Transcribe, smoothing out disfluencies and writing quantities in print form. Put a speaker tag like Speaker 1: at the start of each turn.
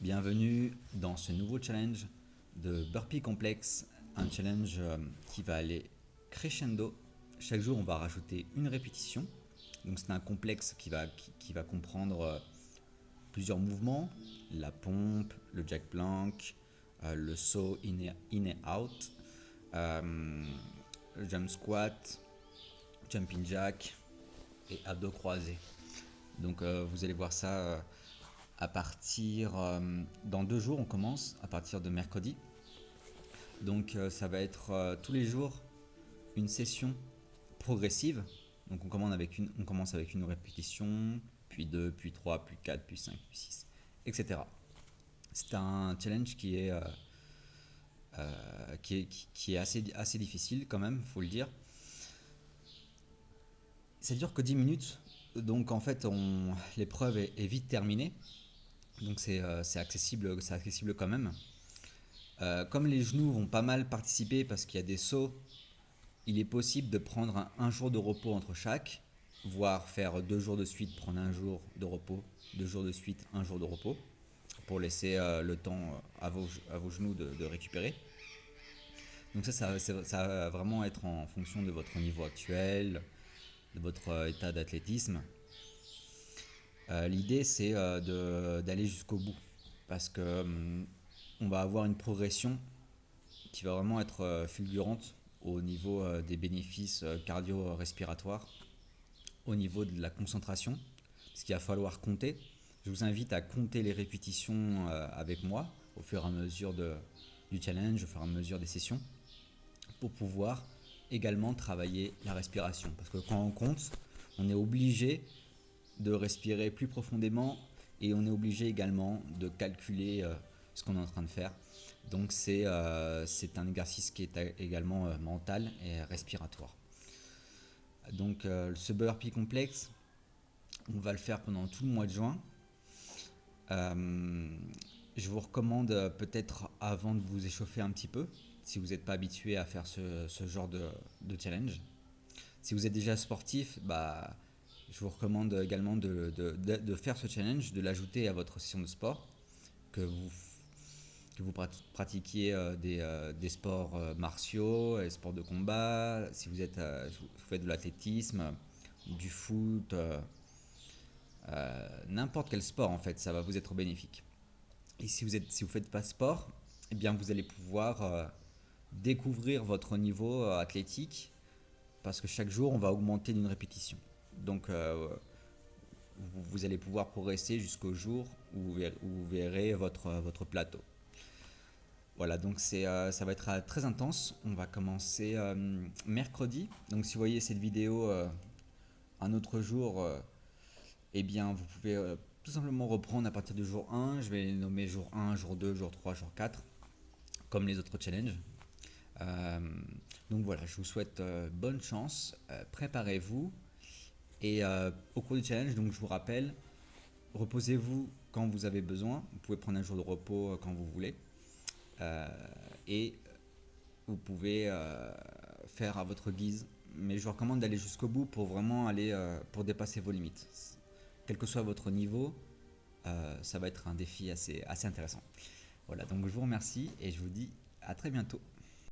Speaker 1: Bienvenue dans ce nouveau challenge de Burpee Complex, un challenge qui va aller crescendo. Chaque jour, on va rajouter une répétition. Donc c'est un complexe qui va comprendre plusieurs mouvements, la pompe, le jack plank, le saut in et out, le jump squat, jumping jack et abdos croisés. Donc vous allez voir ça à partir dans 2 jours. On commence à partir de mercredi. Donc ça va être tous les jours une session progressive. Donc on commence avec une répétition, puis deux, puis trois, puis quatre, puis cinq, puis six, etc. C'est un challenge qui est assez difficile quand même, faut le dire. Ça dure que 10 minutes, donc en fait l'épreuve est vite terminée. Donc c'est accessible quand même. Comme les genoux vont pas mal participer parce qu'il y a des sauts, il est possible de prendre un jour de repos entre chaque, voire faire 2 jours de suite, prendre un jour de repos, 2 jours de suite, un jour de repos, pour laisser le temps à vos genoux de récupérer. Donc ça va vraiment être en fonction de votre niveau actuel, de votre état d'athlétisme. L'idée c'est d'aller jusqu'au bout parce que on va avoir une progression qui va vraiment être fulgurante au niveau des bénéfices cardio-respiratoires, au niveau de la concentration, ce qu'il va falloir compter. Je vous invite à compter les répétitions avec moi au fur et à mesure du challenge, au fur et à mesure des sessions, pour pouvoir également travailler la respiration. Parce que quand on compte, on est obligé de respirer plus profondément et on est obligé également de calculer ce qu'on est en train de faire. Donc c'est un exercice qui est également mental et respiratoire. Donc ce burpee complexe, on va le faire pendant tout le mois de juin. Je vous recommande peut-être avant de vous échauffer un petit peu, si vous n'êtes pas habitué à faire ce genre de challenge. Si vous êtes déjà sportif, je vous recommande également de faire ce challenge, de l'ajouter à votre session de sport, que vous pratiquiez des sports martiaux, des sports de combat, si vous faites de l'athlétisme, du foot, n'importe quel sport en fait, ça va vous être bénéfique. Et si vous faites pas de sport, eh bien vous allez pouvoir découvrir votre niveau athlétique parce que chaque jour on va augmenter d'une répétition. Donc vous allez pouvoir progresser jusqu'au jour où vous verrez votre plateau. Voilà, donc ça va être très intense. On va commencer mercredi. Donc si vous voyez cette vidéo un autre jour, eh bien vous pouvez tout simplement reprendre à partir du jour 1. Je vais les nommer jour 1, jour 2, jour 3, jour 4, comme les autres challenges. Euh, donc voilà, je vous souhaite bonne chance, préparez-vous. Et au cours du challenge, donc je vous rappelle, reposez-vous quand vous avez besoin. Vous pouvez prendre un jour de repos quand vous voulez. Euh, et vous pouvez faire à votre guise. Mais je vous recommande d'aller jusqu'au bout pour vraiment aller pour dépasser vos limites. Quel que soit votre niveau, ça va être un défi assez intéressant. Voilà, donc je vous remercie et je vous dis à très bientôt.